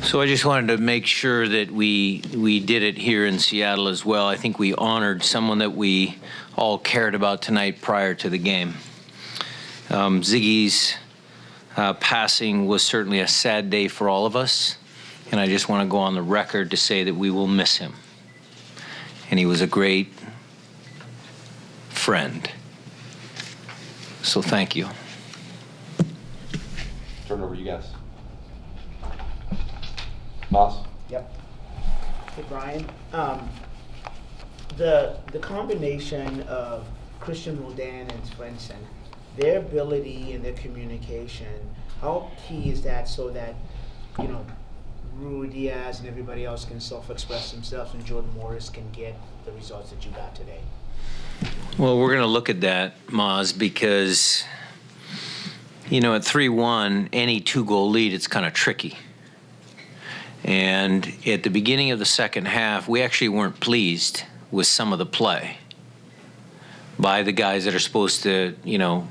So I just wanted to make sure that we did it here in Seattle as well. I think we honored someone that we all cared about tonight prior to the game. Ziggy's passing was certainly a sad day for all of us, and I just want to go on the record to say that we will miss him. And he was a great friend. So thank you. Turn it over to you guys. Boss? Yep. Hey, Brian. The combination of Christian Roldan and Svensson, their ability and their communication, how key is that so that, you know, Rui Diaz and everybody else can self-express themselves and Jordan Morris can get the results that you got today? Well, we're going to look at that, Maz, because, you know, at 3-1, any two-goal lead, it's kind of tricky. And at the beginning of the second half, we actually weren't pleased with some of the play by the guys that are supposed to, you know,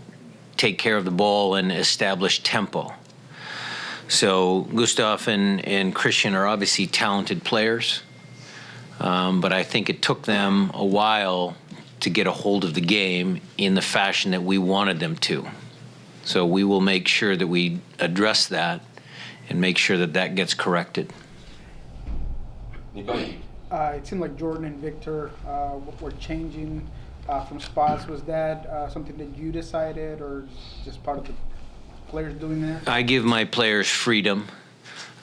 take care of the ball and establish tempo. So Gustav and Christian are obviously talented players, but I think it took them a while to get a hold of the game in the fashion that we wanted them to. So we will make sure that we address that and make sure that that gets corrected. It seemed like Jordan and Victor were changing from spots. Was that something that you decided or just part of the players doing that? I give my players freedom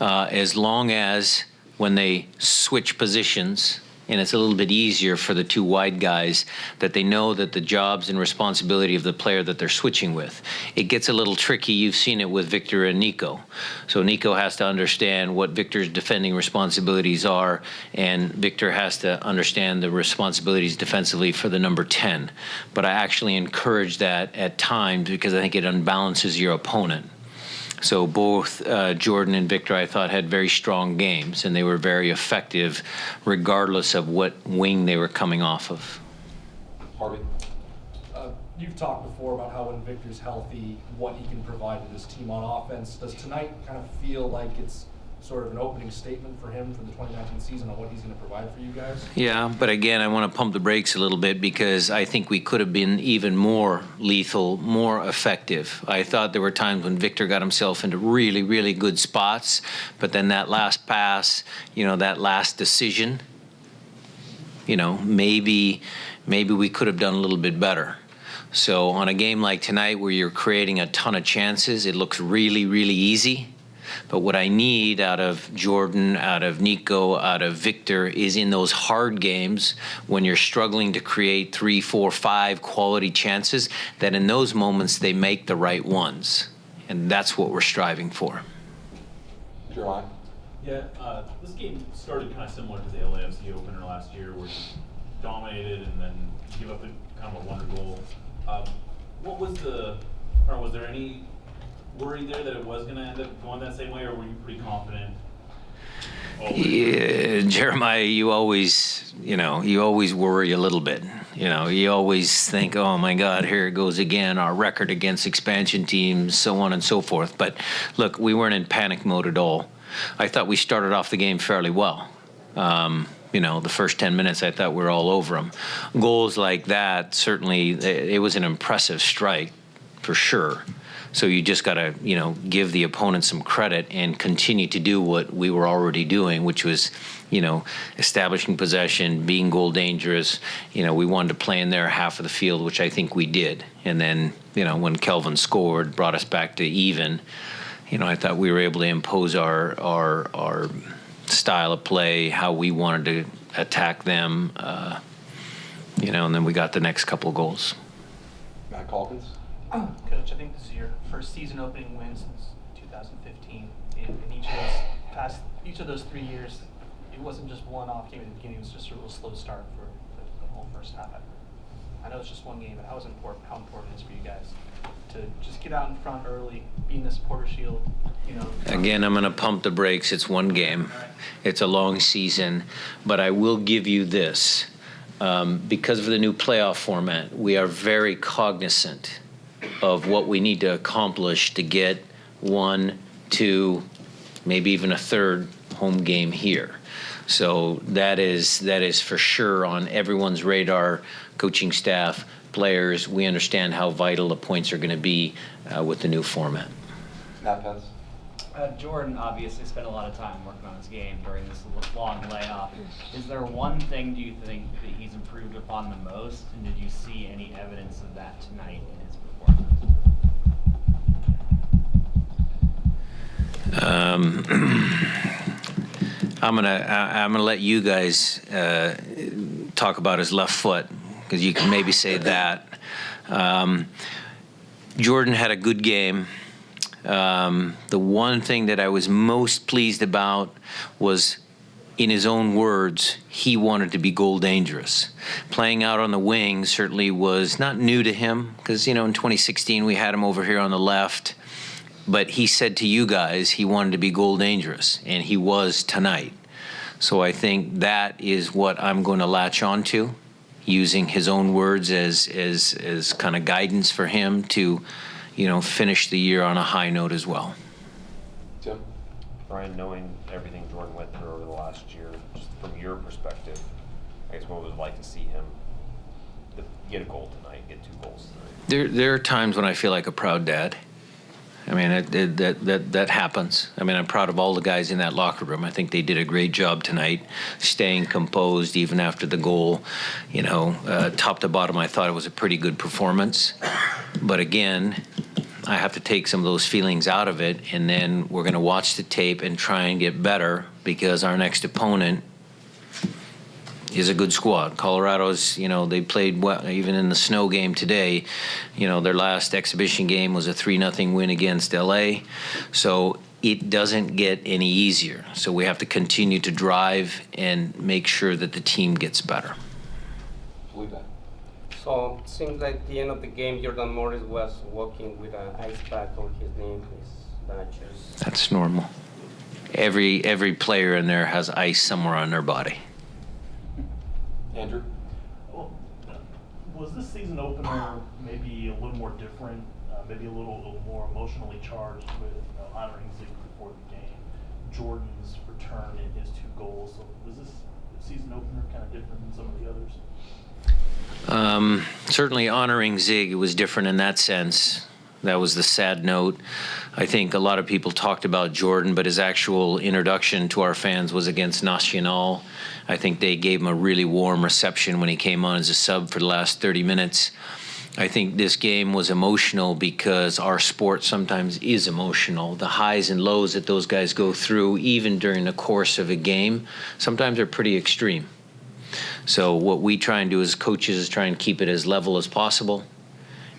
as long as when they switch positions, and it's a little bit easier for the two wide guys, that they know that the jobs and responsibility of the player that they're switching with. It gets a little tricky. You've seen it with Victor and Nico. So Nico has to understand what Victor's defending responsibilities are, and Victor has to understand the responsibilities defensively for the number 10. But I actually encourage that at times because I think it unbalances your opponent. So both Jordan and Victor, I thought, had very strong games, and they were very effective regardless of what wing they were coming off of. Harvey? You've talked before about how when Victor's healthy, what he can provide to this team on offense. Does tonight kind of feel like it's sort of an opening statement for him for the 2019 season on what he's going to provide for you guys? Yeah, but again, I want to pump the brakes a little bit because I think we could have been even more lethal, more effective. I thought there were times when Victor got himself into really, really good spots, but then that last pass, you know, that last decision, you know, maybe we could have done a little bit better. So on a game like tonight where you're creating a ton of chances, it looks really, really easy. But what I need out of Jordan, out of Nico, out of Victor is in those hard games when you're struggling to create 3, 4, 5 quality chances, that in those moments they make the right ones. And that's what we're striving for. Jeremiah? Yeah, this game started kind of similar to the LAFC opener last year where you dominated and then give up kind of a wonder goal. Was there any worry there that it was going to end up going that same way, or were you pretty confident? Yeah, Jeremiah, you always worry a little bit. You know, you always think, oh my God, here it goes again, our record against expansion teams, so on and so forth. But look, we weren't in panic mode at all. I thought we started off the game fairly well. You know, the first 10 minutes, I thought we were all over them. Goals like that, certainly, it was an impressive strike, for sure. So you just got to, you know, give the opponent some credit and continue to do what we were already doing, which was, you know, establishing possession, being goal dangerous. You know, we wanted to play in their half of the field, which I think we did. And then, you know, when Kelvin scored, brought us back to even, you know, I thought we were able to impose our style of play, how we wanted to attack them, you know, and then we got the next couple of goals. Matt Calkins? Coach, I think this is your first season opening win since 2015. In each of those 3 years, it wasn't just one off game at the beginning. It was just a real slow start for the whole first half. I know it's just one game, but how important it is for you guys to just get out in front early, be in the supporter shield, you know? Again, I'm going to pump the brakes. It's one game. It's a long season. But I will give you this. Because of the new playoff format, we are very cognizant of what we need to accomplish to get 1, 2, maybe even a third home game here. So that is for sure on everyone's radar, coaching staff, players. We understand how vital the points are going to be with the new format. Matt Pence. Jordan obviously spent a lot of time working on his game during this long layoff. Is there one thing, do you think, that he's improved upon the most? And did you see any evidence of that tonight in his performance? I'm gonna let you guys talk about his left foot, because you can maybe say that. Jordan had a good game. The one thing that I was most pleased about was, in his own words, he wanted to be goal dangerous. Playing out on the wing certainly was not new to him, because, in 2016 we had him over here on the left. But he said to you guys he wanted to be goal dangerous, and he was tonight. So I think that is what I'm going to latch on to, using his own words as kind of guidance for him to, finish the year on a high note as well. Tim. Brian, knowing everything Jordan went through over the last year, just from your perspective, I guess what would it like to see him get a goal tonight, get 2 goals tonight? There are times when I feel like a proud dad. I mean, that happens. I mean, I'm proud of all the guys in that locker room. I think they did a great job tonight, staying composed even after the goal. Top to bottom, I thought it was a pretty good performance. But again, I have to take some of those feelings out of it, and then we're going to watch the tape and try and get better, because our next opponent is a good squad. Colorado's, they played well, even in the snow game today. Their last exhibition game was a 3-0 win against LA. So it doesn't get any easier. So we have to continue to drive and make sure that the team gets better. Felipe. So it seems like the end of the game, Jordan Morris was walking with an ice pack on his knee, his badges. That's normal. Every player in there has ice somewhere on their body. Andrew. Well, was this season opener maybe a little more different, maybe a little more emotionally charged with honoring Zeke before the game, Jordan's return in his 2 goals? So was this season opener kind of different than some of the others? Certainly honoring Zig was different in that sense. That was the sad note. I think a lot of people talked about Jordan, but his actual introduction to our fans was against Nacional. I think they gave him a really warm reception when he came on as a sub for the last 30 minutes. I think this game was emotional because our sport sometimes is emotional. The highs and lows that those guys go through, even during the course of a game, sometimes are pretty extreme. So what we try and do as coaches is try and keep it as level as possible.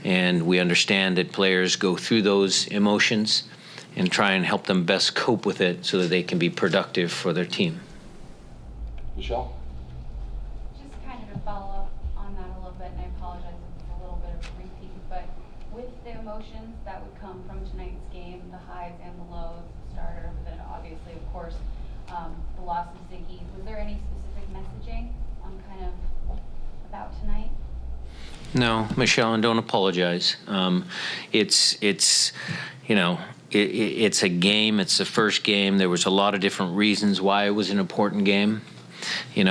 And we understand that players go through those emotions and try and help them best cope with it so that they can be productive for their team. Michelle. Just kind of to follow up on that a little bit, and I apologize if it's a little bit of a repeat, but with the emotions that would come from tonight's game, the highs and the lows, the starter, but then obviously, of course, the loss of Ziggy, was there any specific messaging on kind of about tonight? No, Michelle, and don't apologize. It's a game. It's the first game. There was a lot of different reasons why it was an important game. We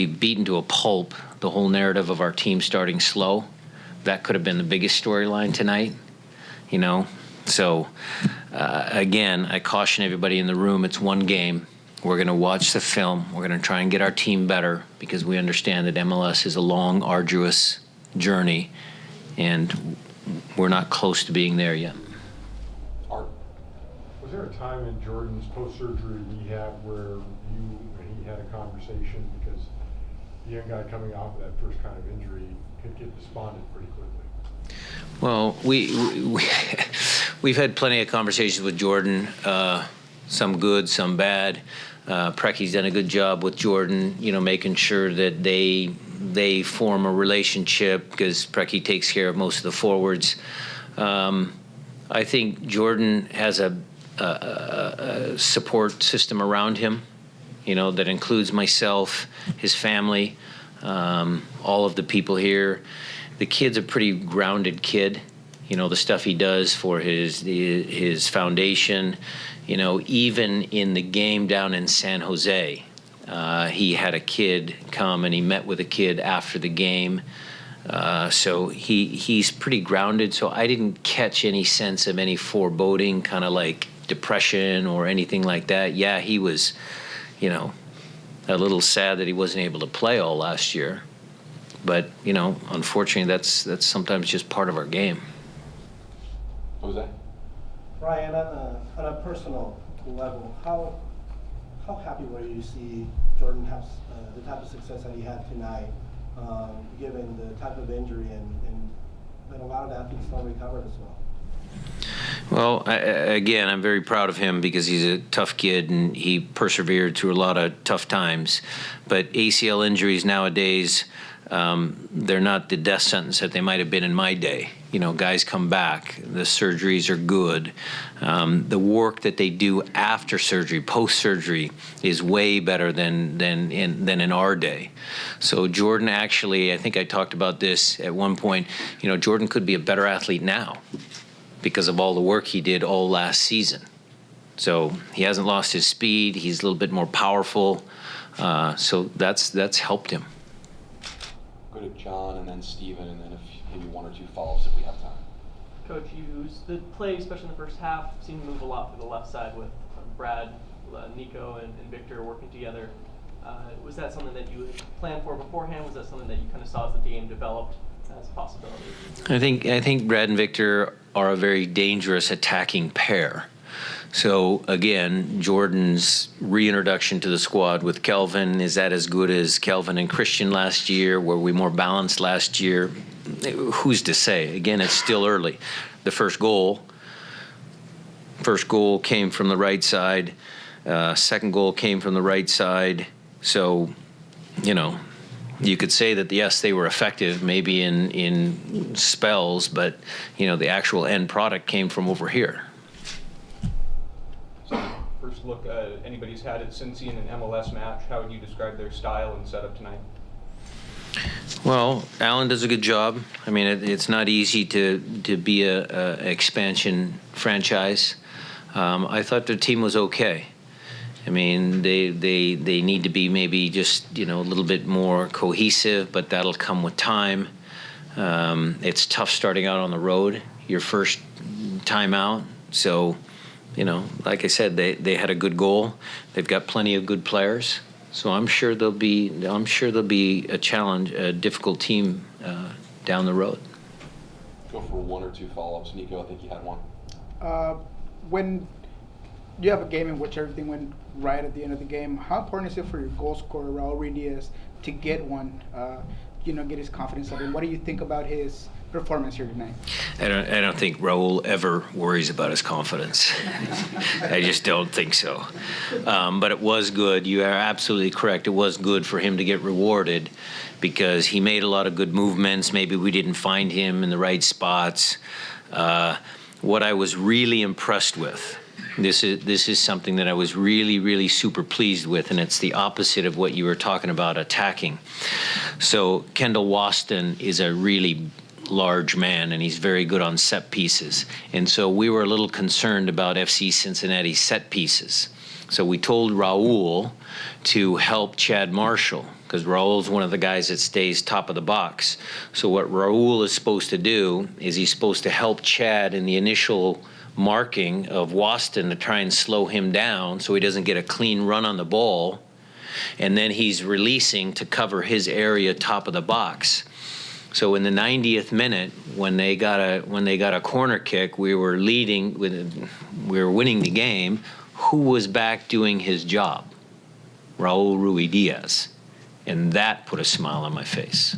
beaten to a pulp the whole narrative of our team starting slow. That could have been the biggest storyline tonight. So again, I caution everybody in the room. It's one game. We're going to watch the film. We're going to try and get our team better, because we understand that MLS is a long, arduous journey, and we're not close to being there yet. Art. Was there a time in Jordan's post-surgery rehab where you and he had a conversation, because the young guy coming off of that first kind of injury could get despondent pretty quickly? Well, we've had plenty of conversations with Jordan, some good, some bad. Precky's done a good job with Jordan, making sure that they form a relationship, because Precky takes care of most of the forwards. I think Jordan has a support system around him, that includes myself, his family, all of the people here. The kid's a pretty grounded kid. You know, the stuff he does for his foundation. You know, even in the game down in San Jose, he had a kid come and he met with a kid after the game. So he's pretty grounded. So I didn't catch any sense of any foreboding, kind of like depression or anything like that. Yeah, he was, you know, a little sad that he wasn't able to play all last year. But, you know, unfortunately, that's sometimes just part of our game. Jose? Ryan, on a personal level, how happy were you to see Jordan have the type of success that he had tonight, given the type of injury and a lot of athletes don't recover as well? Well, again, I'm very proud of him because he's a tough kid and he persevered through a lot of tough times. But ACL injuries nowadays, they're not the death sentence that they might have been in my day. You know, guys come back. The surgeries are good. The work that they do after surgery, post-surgery, is way better than in our day. So Jordan actually, I think I talked about this at one point, you know, Jordan could be a better athlete now because of all the work he did all last season. So he hasn't lost his speed. He's a little bit more powerful. So that's helped him. Go to John and then Steven, and then maybe one or two follow-ups if we have time. Coach, the play, especially in the first half, seemed to move a lot to the left side with Brad, Nico, and Victor working together. Was that something that you had planned for beforehand? Was that something that you kind of saw as the game developed as a possibility? I think Brad and Victor are a very dangerous attacking pair. So again, Jordan's reintroduction to the squad with Kelvin, is that as good as Kelvin and Christian last year? Were we more balanced last year? Who's to say? Again, it's still early. The first goal came from the right side. Second goal came from the right side. So, you know, you could say that, yes, they were effective maybe in spells, but, you know, the actual end product came from over here. First look anybody's had at Cincy in an MLS match, how would you describe their style and setup tonight? Well, Alan does a good job. I mean, it's not easy to be a expansion franchise. I thought the team was okay. I mean, they need to be maybe just, you know, a little bit more cohesive, but that'll come with time. It's tough starting out on the road, your first time out. So, you know, like I said, they had a good goal. They've got plenty of good players. So I'm sure they'll be a challenge, a difficult team down the road. Go for one or two follow-ups. Nico, I think you had one. When you have a game in which everything went right at the end of the game, how important is it for your goal scorer, Raul Ruiz, to get one, get his confidence up? And what do you think about his performance here tonight? I don't think Raul ever worries about his confidence. I just don't think so. But it was good. You are absolutely correct. It was good for him to get rewarded because he made a lot of good movements. Maybe we didn't find him in the right spots. What I was really impressed with, this is something that I was really, really super pleased with, and it's the opposite of what you were talking about, attacking. So Kendall Waston is a really large man, and he's very good on set pieces. And so we were a little concerned about FC Cincinnati set pieces. So we told Raul to help Chad Marshall, because Raul's one of the guys that stays top of the box. So what Raul is supposed to do is he's supposed to help Chad in the initial marking of Waston to try and slow him down so he doesn't get a clean run on the ball. And then he's releasing to cover his area top of the box. So in the 90th minute, when they got a corner kick, we were winning the game. Who was back doing his job? Raul Ruiz. And that put a smile on my face.